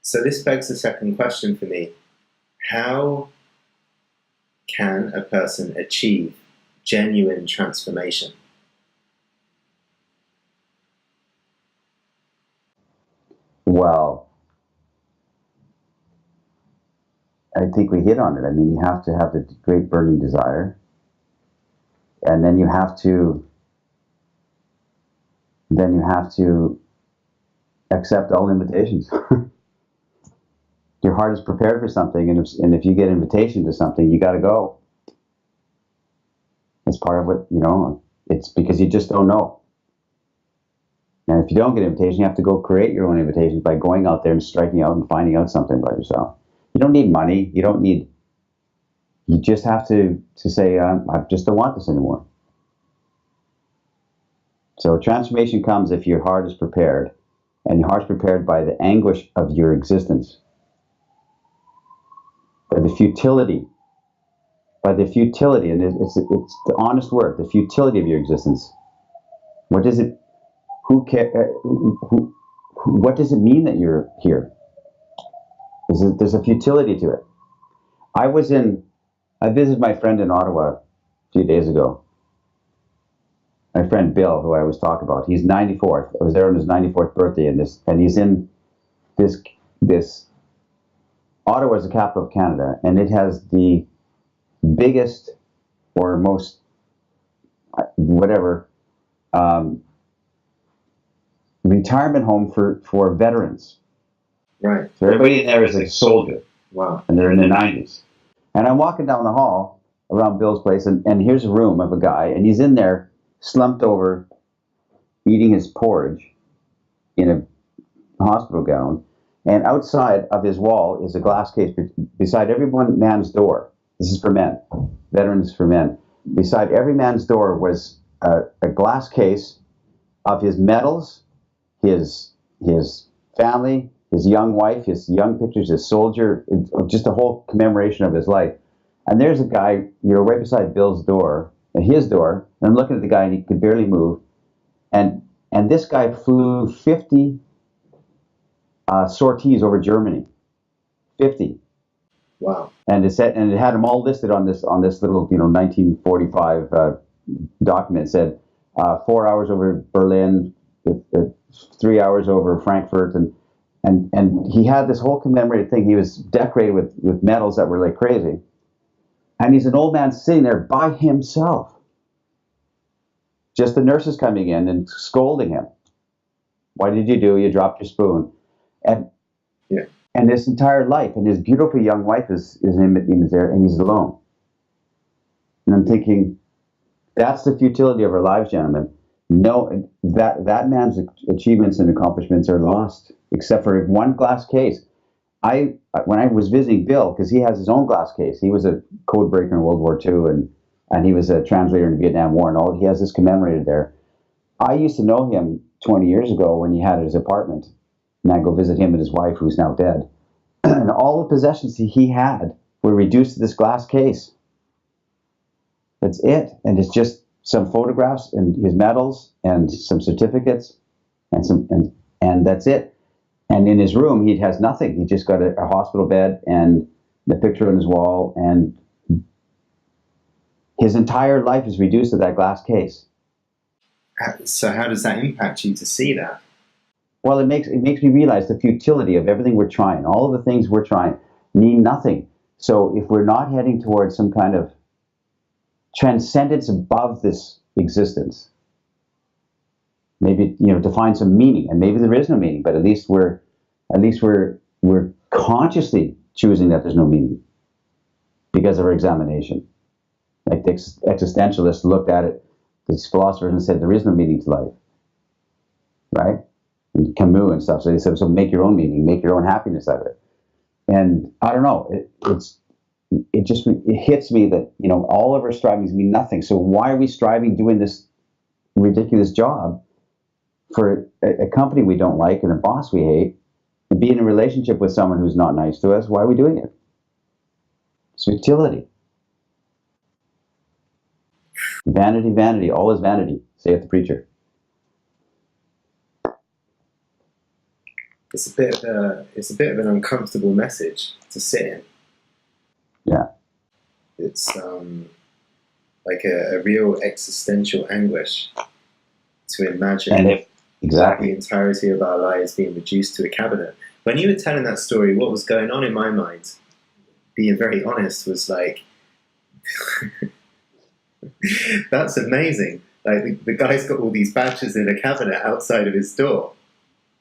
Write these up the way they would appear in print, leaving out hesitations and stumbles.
So this begs the second question for me. How can a person achieve genuine transformation? Well, I think we hit on it. I mean, you have to have the great burning desire, and then you have to accept all invitations. Your heart is prepared for something, and if you get invitation to something, you got to go. It's part of what, it's because you just don't know. And if you don't get invitation, you have to go create your own invitations by going out there and striking out and finding out something about yourself. You don't need money. You just have to say, I just don't want this anymore. So transformation comes if your heart is prepared, and your heart's prepared by the anguish of your existence, by the futility, and it's the honest word, the futility of your existence. What does it? What does it mean that you're here? There's a futility to it. I visited my friend in Ottawa a few days ago. My friend Bill, who I always talk about, he's 94. I was there on his 94th birthday, and he's in this. Ottawa is the capital of Canada, and it has the biggest or most whatever retirement home for veterans. Right. So everybody in there is a soldier. Wow. And they're in their 90s. And I'm walking down the hall around Bill's place, and here's a room of a guy, and he's in there slumped over, eating his porridge in a hospital gown. And outside of his wall is a glass case beside every one man's door. This is for men, veterans for men. Beside every man's door was a glass case of his medals, his family, his young wife, his young pictures, his soldier, just a whole commemoration of his life. And there's a guy, right beside Bill's door, his door, and I'm looking at the guy, and he could barely move. And this guy flew 50 sorties over Germany. 50. Wow. And it had them all listed on this little 1945 document. It said 4 hours over Berlin, 3 hours over Frankfurt, and he had this whole commemorative thing. He was decorated with medals that were like crazy. And he's an old man sitting there by himself. Just the nurses coming in and scolding him. What did you do? You dropped your spoon. And this entire life, and his beautiful young wife is there, and he's alone. And I'm thinking, that's the futility of our lives, gentlemen. No, that man's achievements and accomplishments are lost, except for one glass case. When I was visiting Bill, because he has his own glass case, he was a code breaker in World War II, and he was a translator in the Vietnam War, and all. He has this commemorated there. I used to know him 20 years ago when he had his apartment, and I go visit him and his wife, who's now dead. And all the possessions he had were reduced to this glass case. That's it, and it's just some photographs and his medals and some certificates and that's it. And in his room, he has nothing. He just got a hospital bed and the picture on his wall, and his entire life is reduced to that glass case. So how does that impact you to see that? Well, it makes me realize the futility of everything we're trying. All of the things we're trying mean nothing. So if we're not heading towards some kind of transcendence above this existence, maybe to find some meaning, and maybe there is no meaning, but at least we're consciously choosing that there's no meaning because of our examination. Like the existentialists looked at it, these philosophers, and said there is no meaning to life, right? And Camus and stuff. So they said, so make your own meaning, make your own happiness out of it. And I don't know, it hits me that all of our strivings mean nothing. So why are we striving, doing this ridiculous job for a company we don't like and a boss we hate, and be in a relationship with someone who's not nice to us? Why are we doing it? It's futility. Vanity, vanity, all is vanity, saith the preacher. it's a bit of an uncomfortable message to sit in. Yeah. It's like a real existential anguish to imagine And if the exactly, entirety of our lives being reduced to a cabinet. When you were telling that story, what was going on in my mind, being very honest, was like, that's amazing. Like the guy's got all these badges in a cabinet outside of his door.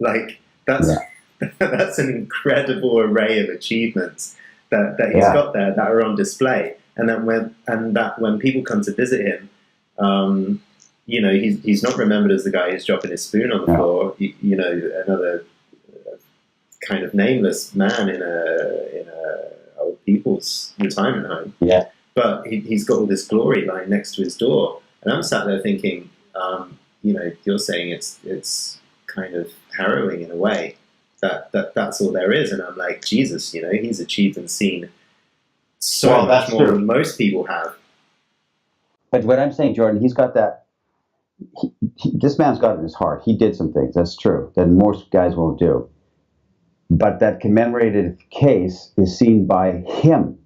Like that's yeah, that's an incredible array of achievements that he's yeah, got there that are on display. And that when people come to visit him, you know, he's not remembered as the guy who's dropping his spoon on the no, floor. You know, another kind of nameless man in a old people's retirement home. yeah. But he's got all this glory lying next to his door, and I'm sat there thinking, you know, you're saying it's kind of harrowing in a way that's all there is, and I'm like, Jesus, you know, he's achieved and seen so Well, much that's more true. than most people have. But what I'm saying, Jordan, he's got that. This man's got it in his heart. He did some things. That's true that most guys won't do. But that commemorated case is seen by him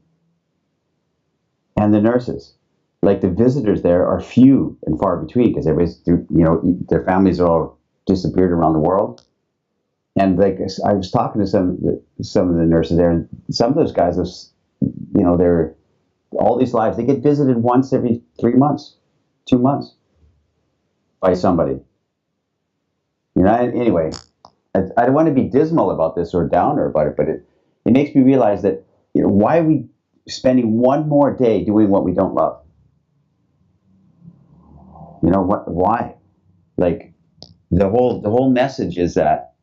and the nurses. Like the visitors there are few and far between because everybody's, you know, their families are all disappeared around the world. And like I was talking to some of the nurses there, and some of those guys, you know, they're all these lives. They get visited once every 3 months, 2 months by somebody. You know. Anyway, I don't want to be dismal about this or downer about it, but it makes me realize that, you know, why are we spending one more day doing what we don't love? You know what? Why? Like the whole message is that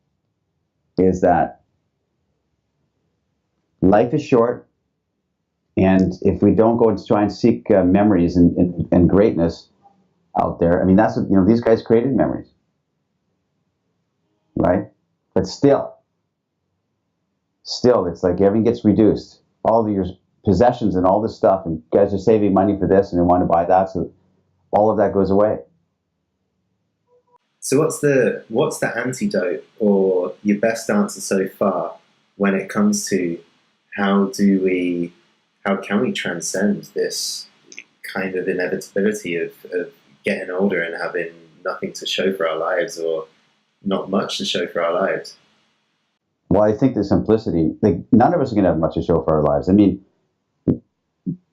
life is short, and if we don't go and try and seek memories and greatness out there, I mean, that's what, you know, these guys created memories, right? But still, it's like everything gets reduced. All of your possessions and all this stuff, and guys are saving money for this and they want to buy that, so all of that goes away. So what's the antidote or your best answer so far when it comes to how can we transcend this kind of inevitability of getting older and having nothing to show for our lives or not much to show for our lives? Well, I think the simplicity, like none of us are going to have much to show for our lives. I mean,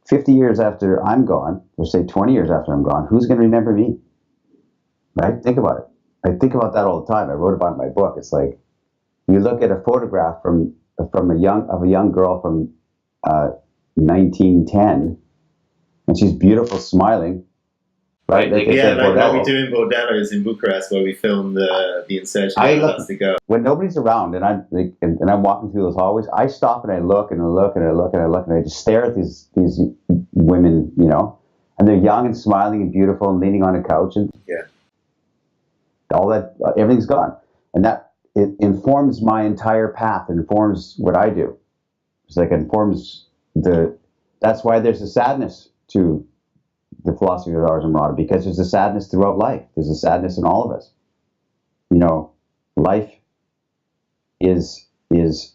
50 years after I'm gone, or say 20 years after I'm gone, who's going to remember me? Right? Think about it. I think about that all the time. I wrote about it in my book. It's like you look at a photograph from a young girl from 1910, and she's beautiful, smiling. Right? Like yeah, like what we do in Bordellos in Bucharest, where we film the insertion of That's the Go. When nobody's around and I'm walking through those hallways, I stop and I look and I look and I look and I look and I just stare at these women, you know, and they're young and smiling and beautiful and leaning on a couch, and yeah, all that, everything's gone, and that it informs my entire path. It informs what I do. It's like it informs that's why there's a sadness to the philosophy of Ars Amorata, because there's a sadness throughout life. There's a sadness in all of us. You know, life is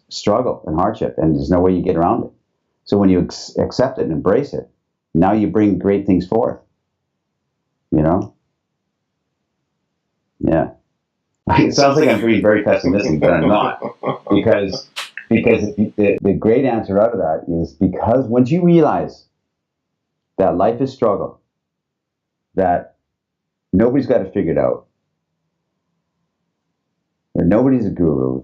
struggle and hardship, and there's no way you get around it. So when you accept it and embrace it, now you bring great things forth. You know? Yeah. It sounds like I'm being very pessimistic, but I'm not. Because the great answer out of that is because once you realize that life is struggle, that nobody's got it figured out, that nobody's a guru,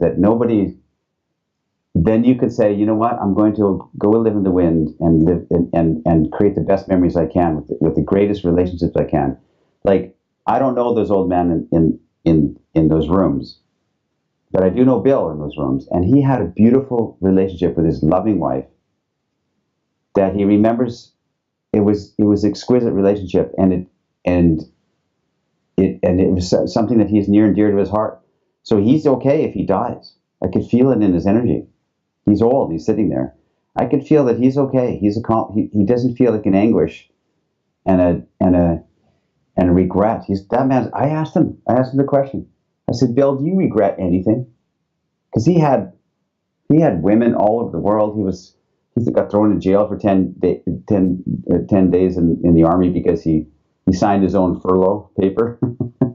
then you could say, you know what, I'm going to go live in the wind and live and create the best memories I can with the greatest relationships I can. Like, I don't know those old men in those rooms, but I do know Bill in those rooms, and he had a beautiful relationship with his loving wife that he remembers. It was exquisite relationship, and it was something that he's near and dear to his heart. So he's okay if he dies. I could feel it in his energy. He's old. He's sitting there. I could feel that he's okay. He doesn't feel like an anguish and a regret. He's that man. I asked him the question. I said, Bill, do you regret anything? because he had women all over the world. He got thrown in jail for 10 days in the army because he signed his own furlough paper.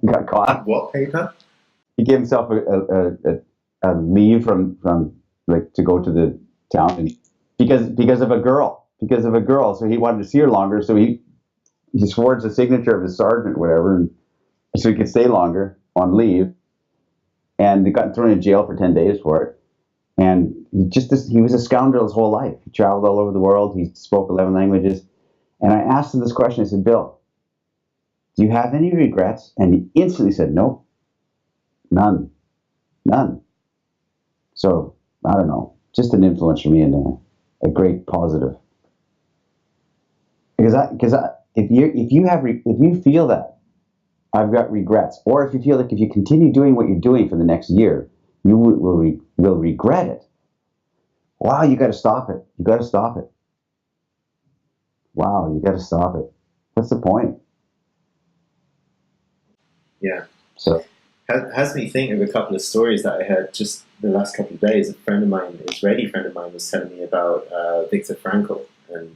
Got caught. What paper? He gave himself a leave from like to go to the town, and because of a girl. So he wanted to see her longer. So he forged the signature of his sergeant, whatever, and so he could stay longer on leave. And he got thrown in jail for 10 days for it. And he was a scoundrel his whole life. He traveled all over the world. He spoke 11 languages. And I asked him this question. I said, Bill, do you have any regrets? And he instantly said, no, none. So, I don't know, just an influence for me and a great positive. Because if you feel that I've got regrets, or if you feel like if you continue doing what you're doing for the next year, you will regret it. Wow, you got to stop it. Wow, you got to stop it. What's the point? Yeah. So Has me think of a couple of stories that I heard just the last couple of days. A friend of mine, an Israeli friend of mine, was telling me about Viktor Frankl and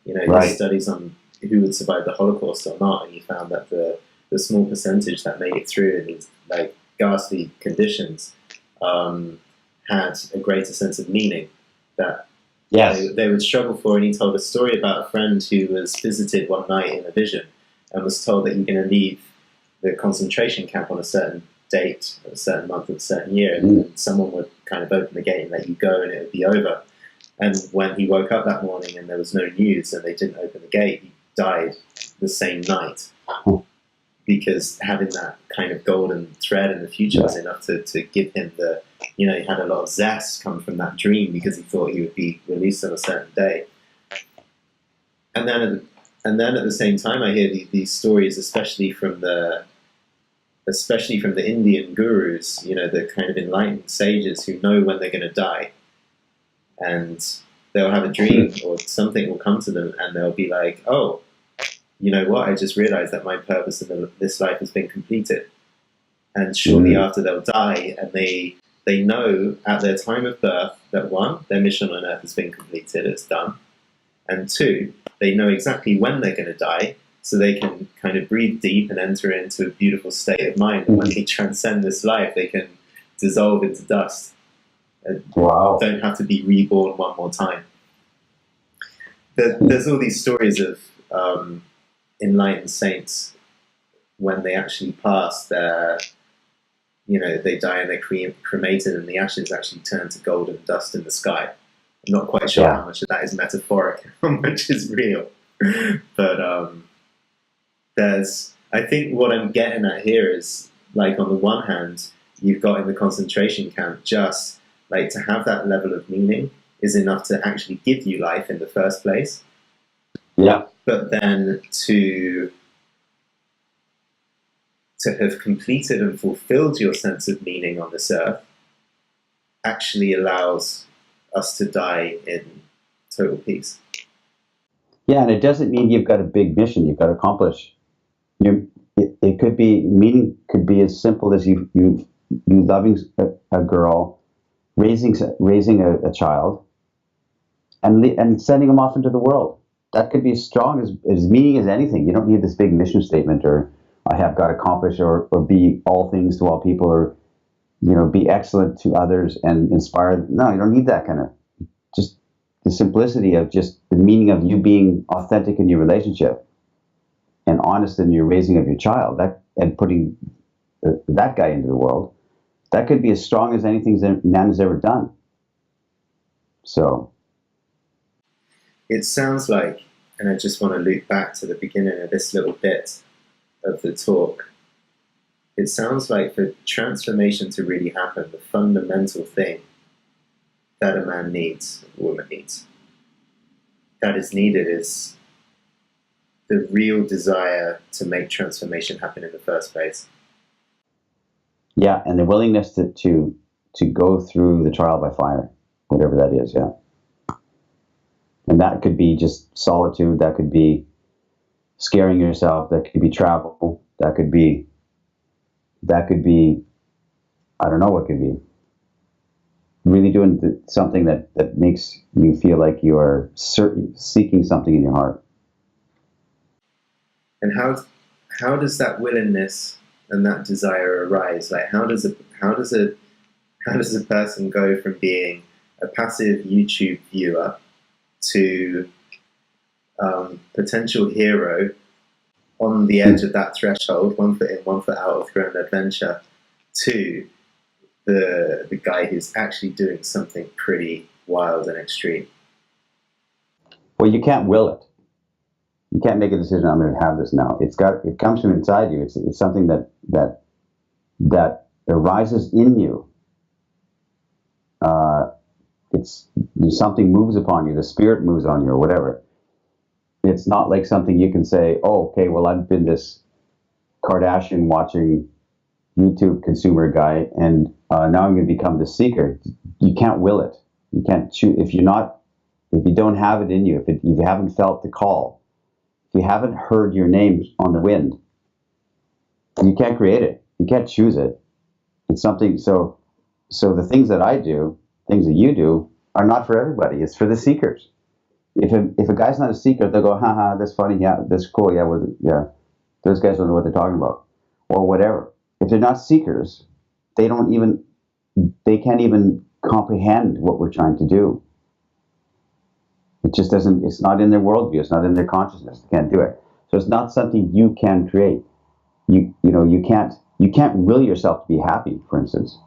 his studies on who would survive the Holocaust or not, and he found that the small percentage that made it through in these like ghastly conditions had a greater sense of meaning that they would struggle for. And he told a story about a friend who was visited one night in a vision and was told that you're going to leave the concentration camp on a certain date, a certain month, or a certain year, and someone would kind of open the gate and let you go, and it would be over. And when he woke up that morning and there was no news and they didn't open the gate, he died the same night. Because having that kind of golden thread in the future was enough to give him he had a lot of zest come from that dream because he thought he would be released on a certain day. And then at the same time, I hear these stories, especially from the Indian gurus, the kind of enlightened sages who know when they're going to die. And they'll have a dream or something will come to them and they'll be like, oh, you know what, I just realized that my purpose in this life has been completed. And shortly after they'll die, and they know at their time of birth that one, their mission on earth has been completed, it's done. And two, they know exactly when they're going to die, so they can kind of breathe deep and enter into a beautiful state of mind. And when they transcend this life, they can dissolve into dust and don't have to be reborn one more time. There's all these stories of enlightened saints when they actually pass they die and they're cremated and the ashes actually turn to golden dust in the sky. I'm not quite sure how much of that is metaphoric, how much is real. But I think what I'm getting at here is, like, on the one hand, you've got in the concentration camp, just like to have that level of meaning is enough to actually give you life in the first place. Yeah. But then to have completed and fulfilled your sense of meaning on this earth actually allows us to die in total peace. Yeah, and it doesn't mean you've got a big mission you've got to accomplish. It could be, meaning could be as simple as you loving a girl, raising a child, and sending them off into the world. That could be as strong as meaning as anything. You don't need this big mission statement or I have got to accomplish or be all things to all people or be excellent to others and inspire. No, you don't need that kind of, just the simplicity of just the meaning of you being authentic in your relationship and honest in your raising of your child, and putting that guy into the world. That could be as strong as anything man has ever done. So it sounds like, and I just want to loop back to the beginning of this little bit of the talk, it sounds like for transformation to really happen, the fundamental thing that a man needs, a woman needs, that is needed is the real desire to make transformation happen in the first place. Yeah, and the willingness to go through the trial by fire, whatever that is, yeah. And that could be just solitude, that could be scaring yourself, that could be travel, that could be, I don't know what could be. really doing something that makes you feel like you are seeking something in your heart. And how does that willingness and that desire arise? Like how does a person go from being a passive YouTube viewer to potential hero on the edge of that threshold, 1 foot in, 1 foot out of their own adventure, to the guy who's actually doing something pretty wild and extreme? Well, you can't will it. You can't make a decision. I'm going to have this now. It comes from inside you. It's something that arises in you. It's something moves upon you. The spirit moves on you, or whatever. It's not like something you can say, "Oh, okay, well, I've been this Kardashian watching YouTube consumer guy, and now I'm going to become the seeker." You can't will it. You can't choose if you don't have it in you. If you haven't felt the call, if you haven't heard your name on the wind, you can't create it. You can't choose it. It's something. So the things that I do, things that you do, are not for everybody. It's for the seekers. If a guy's not a seeker, they'll go, "Ha, that's funny. Yeah, that's cool. Yeah, yeah. Those guys don't know what they're talking about," or whatever. If they're not seekers, they can't even comprehend what we're trying to do. It just doesn't. It's not in their worldview. It's not in their consciousness. They can't do it. So it's not something you can create. You can't will yourself to be happy, for instance.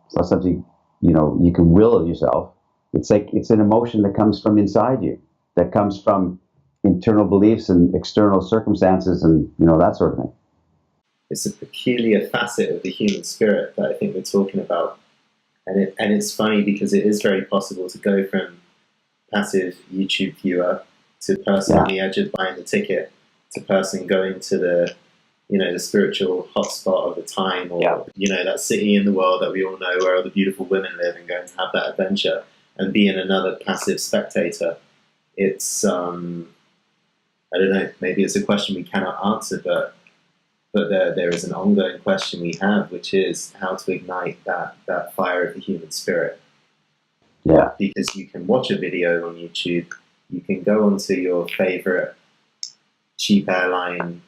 It's not something you can will yourself. It's like it's an emotion that comes from inside you, that comes from internal beliefs and external circumstances, and that sort of thing. It's a peculiar facet of the human spirit that I think we're talking about, and it's funny because it is very possible to go from passive YouTube viewer to person on the edge of buying the ticket to person going to the spiritual hotspot of the time, or that city in the world that we all know where all the beautiful women live, and going to have that adventure and being another passive spectator. It's I don't know, maybe it's a question we cannot answer, but there is an ongoing question we have, which is how to ignite that fire of the human spirit. Yeah. Because you can watch a video on YouTube, you can go onto your favorite cheap airline,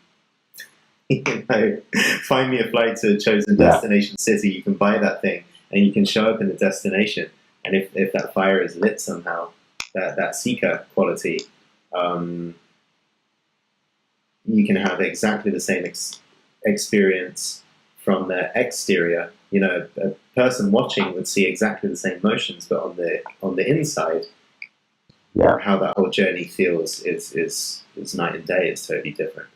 find me a flight to a chosen destination city, you can buy that thing, and you can show up in the destination. And if that fire is lit somehow, that seeker quality, you can have exactly the same experience from the exterior. A person watching would see exactly the same motions, but on the inside, how that whole journey feels is night and day. It's totally different.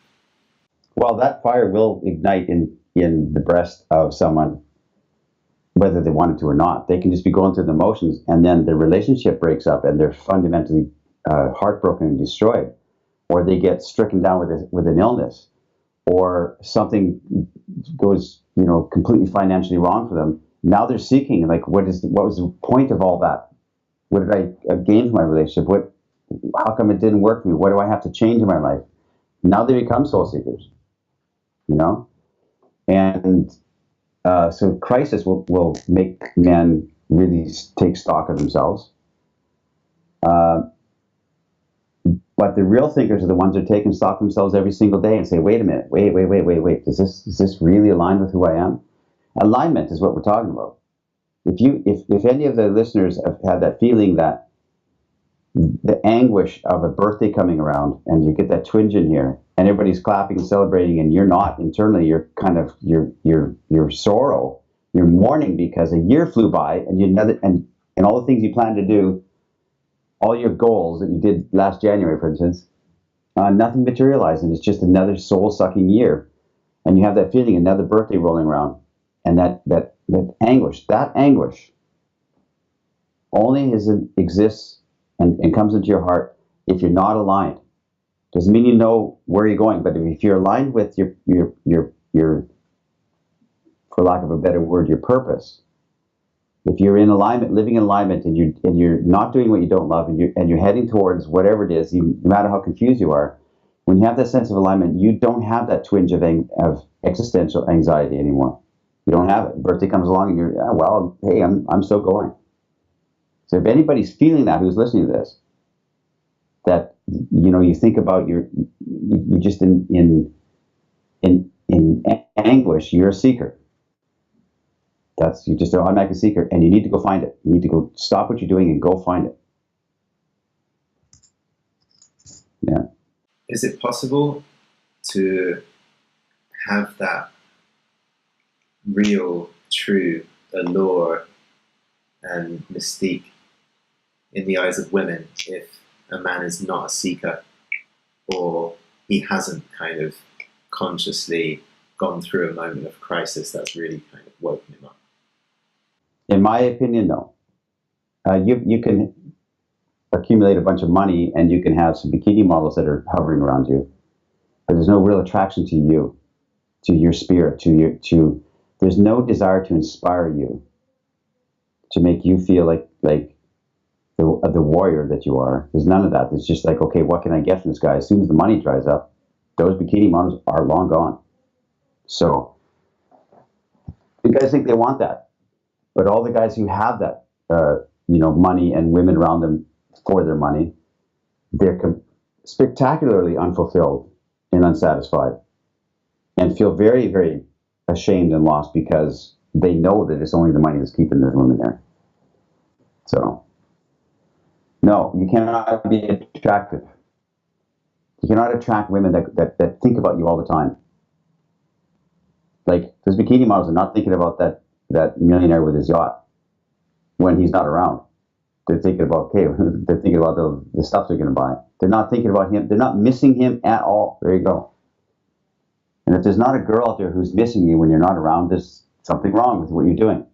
Well, that fire will ignite in the breast of someone, whether they want it to or not. They can just be going through the motions, and then the relationship breaks up, and they're fundamentally heartbroken and destroyed, or they get stricken down with an illness, or something goes completely financially wrong for them. Now they're seeking, like, what was the point of all that? What did I gain from my relationship? How come it didn't work for me? What do I have to change in my life? Now they become soul seekers, and so crisis will make men really take stock of themselves. But the real thinkers are the ones that are taking stock of themselves every single day and say, wait a minute, wait. Does this really align with who I am? Alignment is what we're talking about. If any of the listeners have had that feeling, that the anguish of a birthday coming around, and you get that twinge in here, and everybody's clapping and celebrating, and you're not internally, you're kind of your sorrow, you're mourning because a year flew by, and all the things you planned to do, all your goals that you did last January, for instance, nothing materialized, and it's just another soul-sucking year, and you have that feeling, another birthday rolling around, and that anguish only exists and comes into your heart if you're not aligned. Doesn't mean you know where you're going, but if you're aligned with your for lack of a better word, your purpose. If you're in alignment, living in alignment, and you're not doing what you don't love, and you're heading towards whatever it is, no matter how confused you are, when you have that sense of alignment, you don't have that twinge of existential anxiety anymore. You don't have it. Birthday comes along and you're, yeah, well, hey, I'm still going. So if anybody's feeling that, who's listening to this, that, you think about you just in anguish, you're a seeker. You're just an automatic seeker, and you need to go find it. You need to go stop what you're doing and go find it. Yeah. Is it possible to have that real, true allure and mystique in the eyes of women if a man is not a seeker, or he hasn't kind of consciously gone through a moment of crisis that's really kind of woken him up? In my opinion, no. You can accumulate a bunch of money and you can have some bikini models that are hovering around you, but there's no real attraction to you, to your spirit, there's no desire to inspire you, to make you feel like the warrior that you are. There's none of that. It's just like, okay, what can I get from this guy? As soon as the money dries up, those bikini models are long gone. So you guys think they want that, but all the guys who have that, money and women around them for their money, they're spectacularly unfulfilled and unsatisfied, and feel very, very ashamed and lost because they know that it's only the money that's keeping those women there. So, no, you cannot be attractive. You cannot attract women that think about you all the time. Like, those bikini models are not thinking about that millionaire with his yacht when he's not around. They're thinking about, okay, they're thinking about the stuff they're going to buy. They're not thinking about him. They're not missing him at all. There you go. And if there's not a girl out there who's missing you when you're not around, there's something wrong with what you're doing.